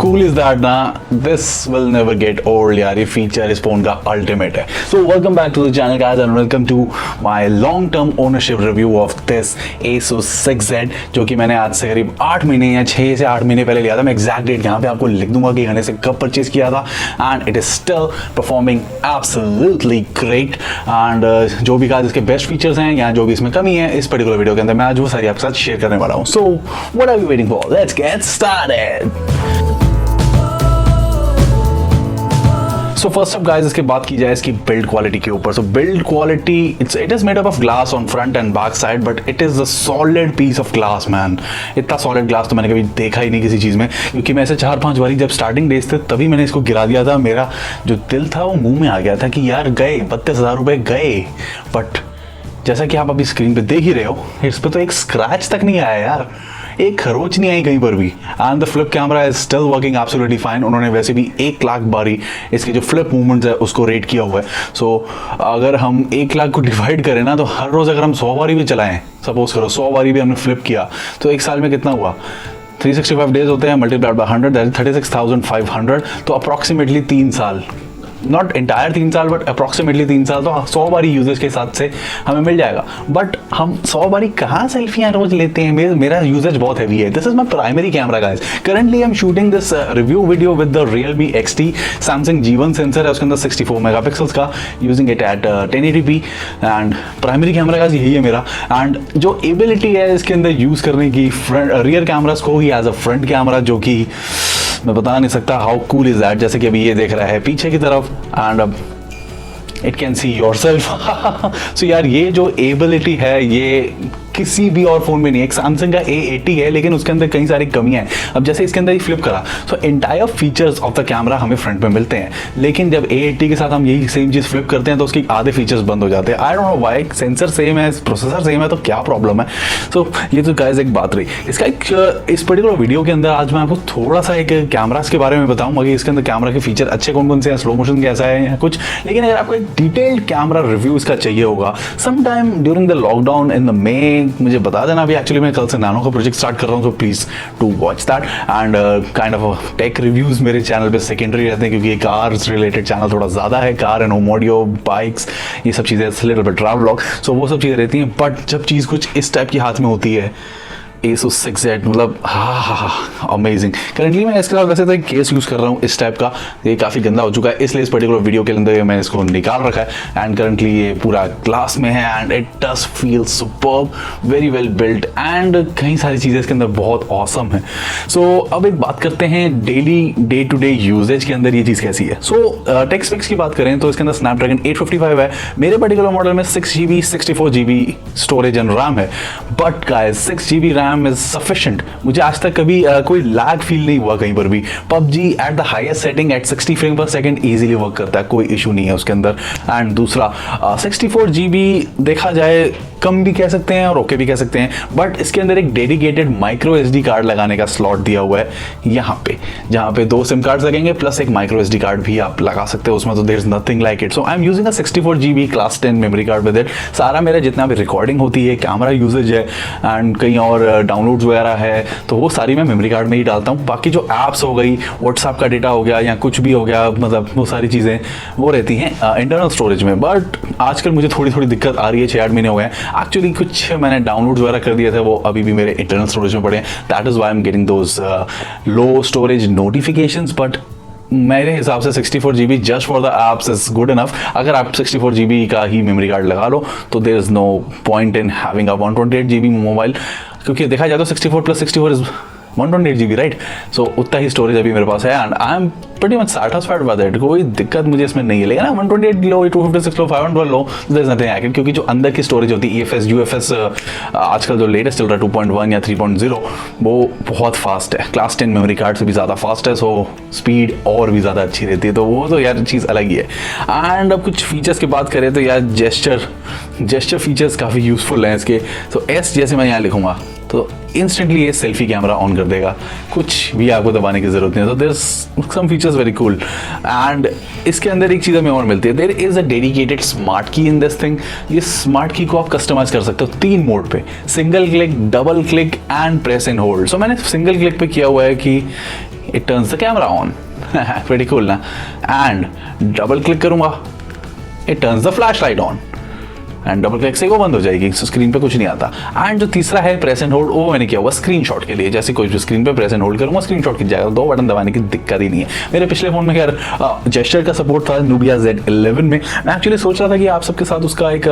cool is that ना, this will never get old यार, ये फीचर इस फोन का अल्टीमेट है. So welcome back to the channel guys and welcome to my long term ownership review of this Asus 6Z जो कि मैंने आज से करीब 8 महीने या 6 से 8 महीने पहले लिया था. मैं एग्जैक्ट डेट यहाँ पे आपको लिख दूंगा कि मैंने इसे कब परचेज किया था and it is still performing absolutely great. And जो भी इसके बेस्ट फीचर्स हैं या जो भी इसमें कमी है इस पर्टिकुलर वीडियो के अंदर मैं आज वो सारी आपके साथ शेयर करने वाला हूँ. So what are you waiting for, let's get started. So first of guys इसके बात की जाए इसकी बिल्ड क्वालिटी के ऊपर. So build quality it is made up of glass on front and back side but it is a solid piece of glass man. इतना solid glass तो मैंने कभी देखा ही नहीं किसी चीज़ में, क्योंकि मैं ऐसे 4-5 बारी जब स्टार्टिंग डेज थे तभी मैंने इसको गिरा दिया था. मेरा जो दिल था वो मुंह में आ गया था कि यार गए 32,000 रुपये गए. बट जैसा कि आप अभी स्क्रीन पे देख ही रहे हो इस पर तो एक स्क्रैच तक नहीं आया यार, एक खरोच नहीं आई कहीं पर भी. And the flip camera is still working absolutely fine. उन्होंने वैसे भी 1 लाख बारी इसके जो फ्लिप मूवमेंट्स है उसको रेट किया हुआ है. सो अगर हम 1 लाख को डिवाइड करें ना तो हर रोज़ अगर हम 100 बारी भी चलाएं, सपोज करो 100 बारी भी हमने फ्लिप किया तो एक साल में कितना हुआ, 365 डेज होते हैं मल्टीप्लाइड बाय 100 दैट इज 36,500. तो अप्रॉक्सीमेटली 3 साल, नॉट एंटायर 3 साल बट अप्रॉक्सीमेटली 3 साल तो 100 बारी यूजेज के हिसाब से हमें मिल जाएगा. बट हम 100 बारी कहाँ सेल्फियाँ रोज लेते हैं. मेरा यूजेज बहुत हैवी है. This is my primary camera guys. Currently I am shooting this review video with the Realme XT. Samsung G1 sensor है उसके अंदर 64 मेगापिक्सल्स का, using it at 1080p and primary camera guys यही है मेरा. And जो ability है इसके अंदर यूज़ करने की फ्रंट रियर कैमरास को ही एज अ फ्रंट कैमरा, जो कि मैं बता नहीं सकता हाउ कूल इज दैट. जैसे कि अभी ये देख रहा है पीछे की तरफ एंड अब it can see yourself. So यार ये जो एबिलिटी है ये किसी भी और फोन में नहीं है. एक सैमसंग का A80 है लेकिन उसके अंदर कई सारी कमियां हैं. अब जैसे इसके अंदर ही फ्लिप करा so entire features of the camera हमें फ्रंट में मिलते हैं, लेकिन जब A80 के साथ हम यही सेम चीज़ फ्लिप करते हैं तो उसके आधे फीचर्स बंद हो जाते हैं. I don't know why. Sensor same है, प्रोसेसर सेम है, तो क्या प्रॉब्लम है. सो ये तो गाइस एक बात रही. इसका एक इस पर्टिकुलर वीडियो के अंदर आज मैं आपको थोड़ा सा एक कैमरास के बारे में बताऊंगा कि इसके अंदर कैमरा के फीचर अच्छे कौन कौन से हैं, स्लो मोशन कैसा है या कुछ. लेकिन अगर आपको एक डिटेल्ड कैमरा रिव्यू इसका चाहिए होगा sometime during the lockdown in the May, मुझे बता देना. अभी एक्चुअली मैं कल से नानो का प्रोजेक्ट स्टार्ट कर रहा हूँ, so please to watch that. And kind of tech reviews मेरे चैनल पे सेकेंडरी रहते हैं क्योंकि ये कार्स रिलेटेड चैनल थोड़ा ज़्यादा है. Car and home audio, bikes, ये सब चीज़ें लिटिल बिट ट्रैवल व्लॉग, सो वो सब चीज़ें रहती हैं. बट जब चीज़ कुछ इस टाइप की हाथ में होती है Asus 6Z, मतलब हाँ अमेजिंग. करंटली मैं इसके साथ वैसे तो एक केस यूज़ कर रहा हूँ इस टाइप का, ये काफ़ी गंदा हो चुका है इसलिए इस पर्टिकुलर वीडियो के अंदर मैंने इसको निकाल रखा है. एंड करंटली ये पूरा ग्लास में है and it does feel superb, very well built and कई सारी चीज़ें इसके अंदर बहुत ऑसम है. सो अब एक बात करते हैं daily day to day usages के अंदर ये चीज़ कैसी है. सो टेक स्पेक्स की बात करें तो इसके अंदर स्नैपड्रैगन 855 है. मेरे पर्टिकुलर मॉडल में 6GB 64GB storage and RAM है. But guys 6GB RAM is sufficient. मुझे आज तक कभी कोई लैग फील नहीं हुआ कहीं पर भी. PUBG at the highest setting at 60 frame per second easily work करता है, कोई इशू नहीं है उसके अंदर. एंड दूसरा 64GB देखा जाए कम भी कह सकते हैं और ओके भी कह सकते हैं, बट इसके अंदर एक डेडिकेटेड माइक्रो SD कार्ड लगाने का स्लॉट दिया हुआ है यहाँ पे, जहाँ पे 2 सिम कार्ड्स लगेंगे प्लस एक माइक्रो SD कार्ड भी आप लगा सकते हो उसमें. तो there is nothing like it. So I am using a 64GB class 10 memory card with it. सारा मेरा जितना भी रिकॉर्डिंग होती है, कैमरा यूजेज है एंड कहीं और डाउनलोड्स वगैरह है तो वो सारी मैं मेमोरी कार्ड में ही डालता हूँ. बाकी जो ऐप्स हो गई, व्हाट्सएप का डेटा हो गया या कुछ भी हो गया, मतलब वो सारी चीज़ें वो रहती हैं इंटरनल स्टोरेज में. बट आजकल मुझे थोड़ी थोड़ी दिक्कत आ रही है. 6-8 महीने हो गए एक्चुअली, कुछ मैंने डाउनलोड्स वगैरह कर दिए थे वो अभी भी मेरे इंटरनल स्टोरेज में पड़े हैं. That is why I am getting those low storage notifications. But मेरे हिसाब से 64GB just for the apps is good enough. अगर आप 64GB का ही मेमोरी कार्ड लगा लो तो there is no point in having a 128GB mobile, क्योंकि देखा जाए तो 64 + 64 इज 128GB राइट. सो उतना ही स्टोरेज अभी मेरे पास है and I am pretty much satisfied with it. कोई दिक्कत मुझे इसमें नहीं है. लेकिन 128 लो, 256 लो, 512 लो, there is nothing I can, क्योंकि जो अंदर की स्टोरेज होती है EFS UFS आजकल जो लेटेस्ट चल रहा है 2.1 या 3.0 वो बहुत फास्ट है, क्लास 10 मेमोरी कार्ड से भी ज़्यादा फास्ट है. सो स्पीड और भी ज़्यादा अच्छी रहती है, तो वो तो यार चीज़ अलग ही है. एंड अब कुछ फीचर्स की बात करें तो यार जेस्चर फीचर्स काफ़ी यूज़फुल हैं इसके. तो S जैसे मैं यहाँ लिखूँगा तो इंस्टेंटली ये सेल्फी कैमरा ऑन कर देगा, कुछ भी आपको दबाने की जरूरत नहीं है. तो there some features very cool. And इसके अंदर एक चीज़ हमें और मिलती है, there is a dedicated smart key in this thing. ये स्मार्ट की को आप कस्टमाइज कर सकते हो 3 मोड पे, single click, double click and press and hold. So मैंने सिंगल क्लिक पे किया हुआ है कि it turns the camera on. Pretty cool ना। एंड डबल क्लिक करूंगा, it turns the flash light on. And double click से वो बंद हो जाएगी, स्क्रीन पे कुछ नहीं आता। एंड जो तीसरा है प्रेस एंड होल्ड, वो मैंने किया हुआ स्क्रीनशॉट के लिए। जैसे कोई भी स्क्रीन पे प्रेस एंड होल्ड करूंगा स्क्रीनशॉट खिंच जाएगा, 2 बटन दबाने की दिक्कत ही नहीं है। मेरे पिछले फोन में खैर जेस्चर का सपोर्ट था, Nubia Z11 में। मैं एक्चुअली सोच रहा था कि आप सबके साथ उसका एक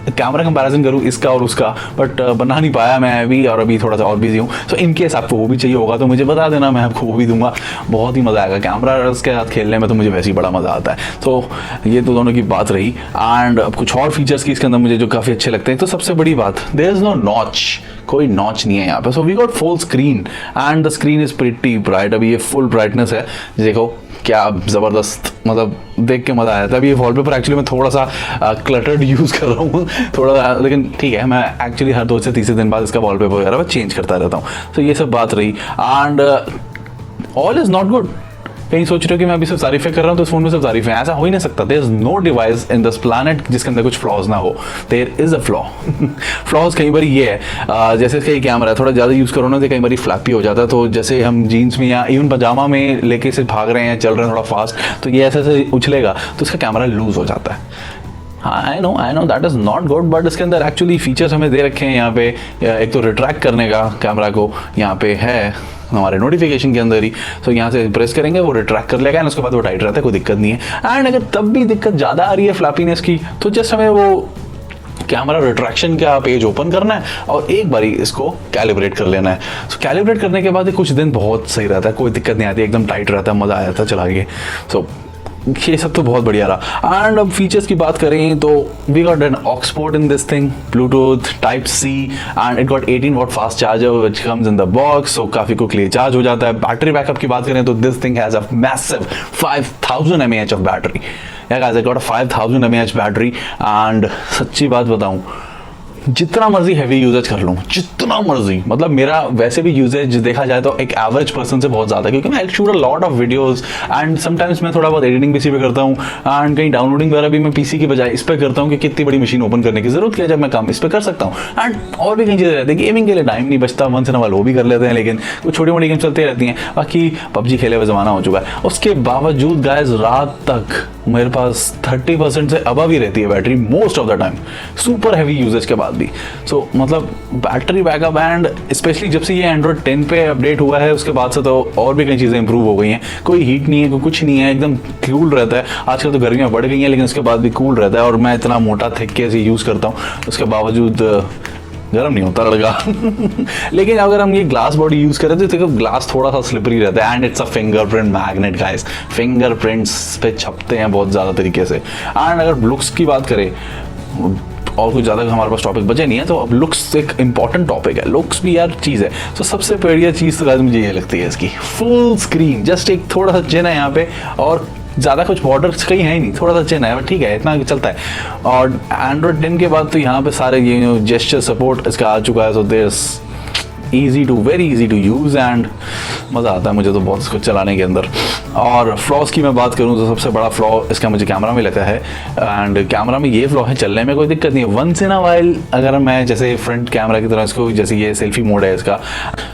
कैमरा कंपैरिजन करूँ इसका और उसका, बट बना नहीं पाया मैं अभी, और अभी थोड़ा सा और बिजी हूँ। सो इन केस आपको वो भी चाहिए होगा तो मुझे बता देना, मैं आपको वो भी दूंगा। बहुत ही मज़ा आएगा कैमरा के साथ खेलने में, तो मुझे वैसे ही बड़ा मज़ा आता है। तो ये तो दोनों की बात रही। एंड अब कुछ और फीचर्स की इसके अंदर मुझे जो काफ़ी अच्छे लगते हैं, तो सबसे बड़ी बात, देयर इज़ नो नॉच, कोई नॉच नहीं है यहाँ पे। So we got full screen and the screen is pretty bright. अभी ये फुल ब्राइटनेस है, देखो क्या ज़बरदस्त, मतलब देख के मज़ा आया था। अभी ये वॉलपेपर एक्चुअली मैं थोड़ा सा क्लटर्ड यूज़ कर रहा हूँ थोड़ा, लेकिन ठीक है, मैं एक्चुअली हर 2 से 3 दिन बाद इसका वॉलपेपर वगैरह मैं चेंज करता रहता हूँ। तो ये सब बात रही। And all is not good. कहीं सोच रहे हो कि मैं अभी सिर्फ तारीफें कर रहा हूँ तो इस फोन में सिर्फ तारीफें, ऐसा हो ही नहीं सकता। There is no device in this planet जिसके अंदर कुछ फ्लॉज ना हो। There is a flaw. Flaws कई बार ये है, जैसे इसका ये कैमरा है, थोड़ा ज़्यादा यूज़ करो ना तो कई बार फ्लैपी हो जाता है। तो जैसे हम जीन्स में या इवन पजामा में लेके से भाग रहे हैं, चल रहे हैं थोड़ा फास्ट, तो ये ऐसे ऐसे उछलेगा तो इसका कैमरा लूज हो जाता है। हाँ, I know that is not good, but इसके अंदर एक्चुअली फीचर्स हमें दे रखे हैं यहाँ पे। एक तो रिट्रैक्ट करने का कैमरा को यहाँ पे है हमारे नोटिफिकेशन के अंदर ही। तो यहाँ से प्रेस करेंगे, वो रिट्रैक्ट कर लेगा, एंड उसके बाद वो टाइट रहता है, कोई दिक्कत नहीं है। एंड अगर तब भी दिक्कत ज़्यादा आ रही है फ्लैपीनेस की, तो जस्ट हमें वो कैमरा रिट्रैक्शन का पेज ओपन करना है और एक बारी इसको कैलिब्रेट कर लेना है। सो कैलिब्रेट करने के बाद कुछ दिन बहुत सही रहता है, कोई दिक्कत नहीं आती, एकदम टाइट रहता है, मज़ा आ जाता है चला के। सो ये सब तो बहुत बढ़िया रहा। एंड अब फीचर्स की बात करें तो we got an aux port in this thing, Bluetooth, type C, and it got 18 watt fast charger which comes in the box. So काफ़ी क्विकली चार्ज हो जाता है। बैटरी बैकअप की बात करें तो this thing has a massive 5000 mAh of battery. या guys, I got a 5000 mAh battery. And सच्ची बात बताऊँ, जितना मर्जी हैवी यूजेज कर लूँ, जितना मर्जी, मतलब मेरा वैसे भी यूजेज देखा जाए तो एक एवरेज पर्सन से बहुत ज़्यादा, क्योंकि मैं shoot a lot of videos and sometimes मैं थोड़ा बहुत एडिटिंग पीसी पे करता हूँ, एंड कहीं डाउनलोडिंग वगैरह भी मैं पीसी की बजाय इस पर करता हूँ कि कितनी बड़ी मशीन ओपन करने की जरूरत है, जब मैं काम इस पर कर सकता हूँ। एंड और भी कई चीज़ें रहती है, गेमिंग के लिए टाइम नहीं बचता, वंस इन अ व्हाइल वो भी कर लेते हैं, लेकिन कुछ छोटी मोटी गेम चलती रहती हैं। बाकी पबजी खेले हुए ज़माना हो चुका है। उसके बावजूद गाइस रात तक मेरे पास 30% से अबव ही रहती है battery most of the time, super heavy usages के बाद भी। सो मतलब बैटरी बैकअप, एंड स्पेशली जब से ये एंड्रॉइड 10 पे अपडेट हुआ है उसके बाद से तो और भी कई चीज़ें इंप्रूव हो गई हैं। कोई हीट नहीं है, कोई कुछ नहीं है, एकदम कूल रहता है। आजकल तो गर्मियाँ बढ़ गई हैं, लेकिन उसके बाद भी कूल रहता है। और मैं इतना मोटा थिक के से यूज़ करता हूँ, उसके बावजूद गर्म नहीं होता लड़का। लेकिन अगर हम ये ग्लास बॉडी यूज़ करें तो देखो ग्लास थोड़ा सा स्लिपरी रहता है, and it's a fingerprint magnet guys, fingerprints पे छपते हैं बहुत ज़्यादा तरीके से। एंड अगर लुक्स की बात करें, और कुछ ज़्यादा हमारे पास टॉपिक बचे नहीं है, तो अब लुक्स एक इंपॉर्टेंट टॉपिक है। लुक्स भी यार चीज़ है। तो सबसे बढ़िया चीज़ तो मुझे ये लगती है इसकी फुल स्क्रीन। जस्ट एक थोड़ा सा चिन्ह है यहाँ पे, और ज़्यादा कुछ बॉर्डर्स कहीं है ही नहीं, थोड़ा सा चिन्ह है, बट ठीक है, इतना चलता है। और एंड्रॉइड 10 के बाद तो यहाँ पे सारे ये जेस्चर सपोर्ट इसका आ चुका है। So this very easy to use, and मज़ा आता है मुझे तो बहुत इसको चलाने के अंदर। और फ्लॉस की मैं बात करूँ तो सबसे बड़ा फ्लॉ इसका मुझे कैमरा में लगता है। एंड कैमरा में ये फ्लॉ है, चलने में कोई दिक्कत नहीं है। वंस इन अ वाइल अगर मैं जैसे फ्रंट कैमरा की तरह इसको, जैसे ये सेल्फी मोड है इसका,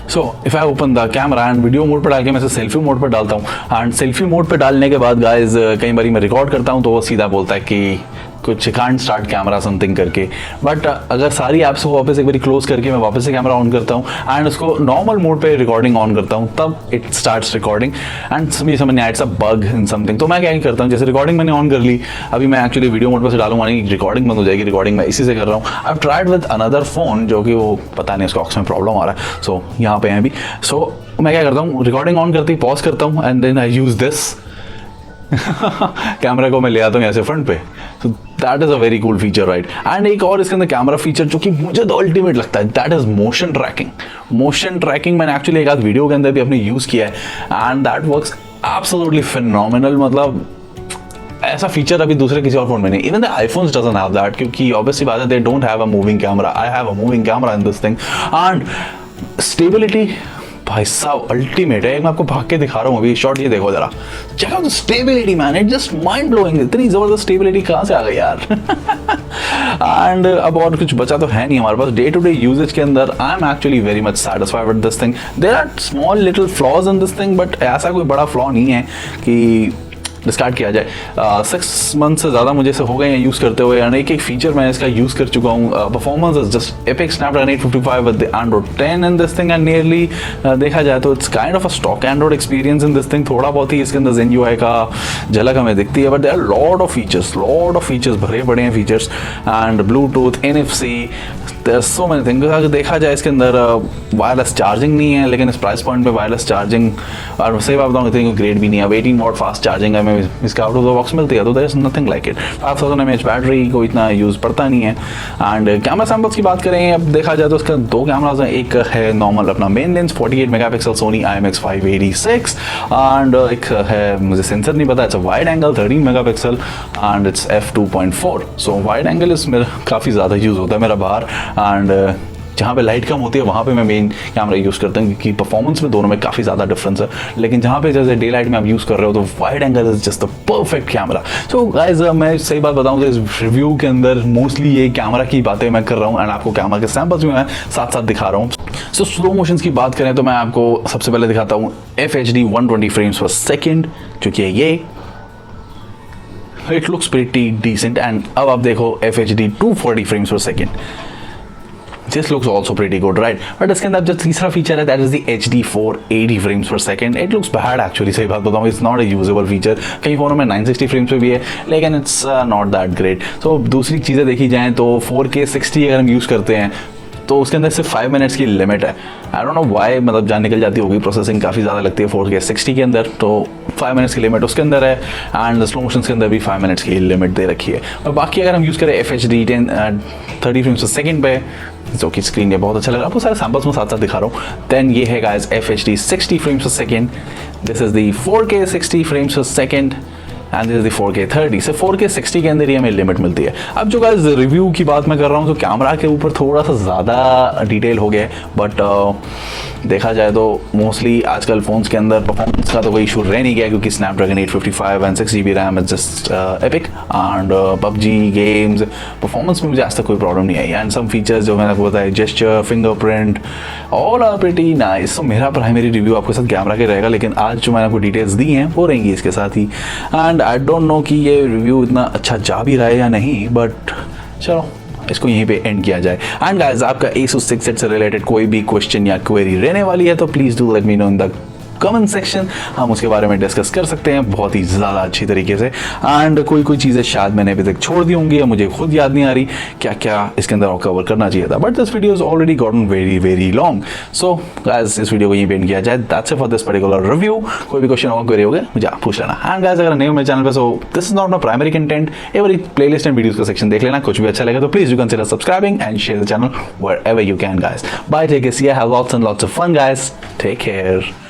so if I open the camera and video mode पर डाल के मैं इसे सेल्फी मोड पर डालता हूँ। एंड सेल्फी मोड पर डालने के बाद गाइज कई बार मैं रिकॉर्ड करता हूँ तो वो सीधा बोलता है कि कुछ कांट स्टार्ट कैमरा समथिंग करके। बट अगर सारी ऐप्स को वापस एक बार क्लोज करके मैं वापस से कैमरा ऑन करता हूँ एंड उसको नॉर्मल मोड पे रिकॉर्डिंग ऑन करता हूँ, तब इट स्टार्ट्स रिकॉर्डिंग। एंड समझ नहीं आया, it's a bug in something. तो मैं क्या करता हूँ, जैसे रिकॉर्डिंग मैंने ऑन कर ली, अभी मैं एक्चुअली वीडियो मोड पर से डालूंगा नहीं, रिकॉर्डिंग बंद हो जाएगी। रिकॉर्डिंग मैं इसी से कर रहा हूँ। I have tried with another phone, जो कि वो पता नहीं उसका ऑक्स में प्रॉब्लम आ रहा है। सो यहाँ पे हैं अभी। सो मैं क्या करता हूँ, रिकॉर्डिंग ऑन करते ही पॉज करता हूँ and then I use this. Camera को मैं ले आता हूँ यहाँ से फ्रंट पे। तो that is a very cool feature, right. And एक और इसके अंदर कैमरा फीचर जो कि मुझे तो अल्टीमेट लगता है, that is motion tracking. Motion tracking मैंने एक्चुअली एक आध वीडियो के अंदर भी अपने यूज़ किया है, and that works absolutely phenomenal. मतलब ऐसा फीचर अभी दूसरे किसी और फोन में नहीं, even the iPhones doesn't have that, क्योंकि ऑब्वियसली बात है they don't have a moving camera. I have a moving camera in this thing. And stability भाई साहब अल्टीमेट है। मैं आपको भाग के दिखा रहा हूँ अभी शॉट, ये देखो जरा, check out the stability man, it just mind blowing. इतनी जबरदस्त स्टेबिलिटी कहाँ से आ गई यार। एंड अब और कुछ बचा तो है नहीं हमारे पास डे टू डे यूजेज के अंदर। I am actually very much satisfied with this thing. There are small little flaws in this thing, but ऐसा कोई बड़ा फ्लॉ नहीं है कि डिस्कार्ड किया जाए। 6 मंथ से ज़्यादा मुझे से हो गए हैं यूज़ करते हुए, एंड एक फीचर मैं इसका यूज़ कर चुका हूँ। Performance is just epic Snapdragon 855 with the Android 10 in this thing, and nearly देखा जाए तो it's kind of a stock Android experience in this thing. थोड़ा बहुत ही इसके अंदर Zen UI का झलक हमें दिखती है, but there are lot of features, भरे पड़े हैं features, and bluetooth, NFC, there so many things. अगर देखा जाए इसके अंदर वायरलेस चार्जिंग नहीं है, लेकिन इस प्राइस पॉइंट पे वायरलेस चार्जिंग, और सही बात बताऊँ इतनी ग्रेड भी नहीं है। 18 वॉट फास्ट चार्जिंग है, मैं इसका आउट ऑफ द बॉक्स मिलती है, तो there is nothing like it. 5000 mAh battery को इतना यूज़ पड़ता नहीं है। एंड कैमरा सैम्पल्स की बात करें, अब देखा जाए तो इसका 2 कैमराज हैं। एक है नॉर्मल अपना main lens 48 megapixel Soni IMX586, and एक है मुझे सेंसर नहीं पता, it's a wide angle 13 megapixel and it's f2.4। So wide angle इस मेरा काफ़ी ज़्यादा यूज़ होता है मेरा बाहर, एंड जहाँ पे लाइट कम होती है वहाँ पे मैं मेन कैमरा यूज़ करता हूँ, क्योंकि परफॉर्मेंस में दोनों में काफ़ी ज़्यादा डिफरेंस है। लेकिन जहाँ पे जैसे डे लाइट में आप यूज़ कर रहे हो तो wide angle is just the perfect camera. So guys मैं सही बात बताऊँ तो इस रिव्यू के अंदर मोस्टली ये कैमरा की बातें मैं कर रहा हूँ, एंड आपको कैमरा के सैम्पल्स भी मैं साथ साथ दिखा रहा हूँ। सो स्लो मोशन की बात करें तो मैं आपको सबसे पहले दिखाता हूँ FHD 120 फ्रेम्स पर सेकेंड, जो कि ये it looks pretty decent. And अब आप देखो FHD 240 frames per second, This looks also pretty good, right? But इसके अंदर जो तीसरा फीचर है that is the HD 480 frames per second. It looks bad actually, सही बात बताऊँ, it's not a usable feature. कई फ़ोनों में 960 frames पे भी है, लेकिन it's not that great. So दूसरी चीज़ें देखी जाएँ तो 4K 60 अगर हम यूज़ करते हैं तो उसके अंदर सिर्फ 5 मिनट्स की लिमिट है। आई डोंट नो व्हाई, मतलब जान निकल जाती होगी, प्रोसेसिंग काफ़ी ज़्यादा लगती है 4K 60 के अंदर, तो 5 मिनट्स की लिमिट उसके अंदर है, एंड स्लो मोशन के अंदर भी 5 मिनट्स की लिमिट दे रखी है। और बाकी अगर हम यूज़ करें FHD 30 फ्रेम्स पर सेकेंड पे, जो कि स्क्रीन ये बहुत अच्छा लग रहा है, आपको सारे सैम्पल्स में साथ साथ दिखा रहा हूँ। देन ये है guys FHD 60 frames per second, this is the 4K 60 frames per second, and this is the 4K 30। से 4K 60 के अंदर ही हमें लिमिट मिलती है। अब जो गाइस रिव्यू की बात मैं कर रहा हूँ तो कैमरा के ऊपर थोड़ा सा ज़्यादा डिटेल हो गया है, बट देखा जाए तो मोस्टली आजकल फ़ोन्स के अंदर परफॉर्मेंस का तो कोई इशू रह नहीं गया, क्योंकि Snapdragon 855 and 6GB RAM is just epic, and PUBG games performance में मुझे आज तक कोई प्रॉब्लम नहीं आई। एंड सम फीचर्स जो मैंने आपको बताया, gesture, fingerprint, all are pretty nice. तो मेरा प्राइमरी रिव्यू आपके साथ कैमरा के रहेगा, लेकिन आज जो मैंने आपको डिटेल्स दी हैं वो रहेंगी इसके साथ ही। एंड आई डोंट नो कि ये रिव्यू इतना अच्छा जा भी रहा है या नहीं, बट चलो इसको यहीं पे एंड किया जाए। एंड गाइस आपका Asus 6 से रिलेटेड कोई भी क्वेश्चन या क्वेरी रहने वाली है तो please do let me know in the comment section, हम उसके बारे में डिस्कस कर सकते हैं बहुत ही ज़्यादा अच्छी तरीके से। एंड कोई चीज़ें शायद मैंने अभी तक छोड़ दी होंगी या मुझे खुद याद नहीं आ रही क्या क्या इसके अंदर कवर करना चाहिए था, but this video is already gotten very long. So guys इस वीडियो को यहीं पे एंड किया जाए। That's it for this particular review. कोई भी क्वेश्चन और क्वेरी हो गया मुझे आप पूछ लेना। एंड गाइस अगर नए हो मेरे चैनल पे, so this is not my primary content, every playlist and videos का सेक्शन देख लेना। कुछ भी अच्छा लगे तो please do consider subscribing and share the channel wherever you can, guys. Bye, take care, see ya, have lots and lots of fun, guys. Take care.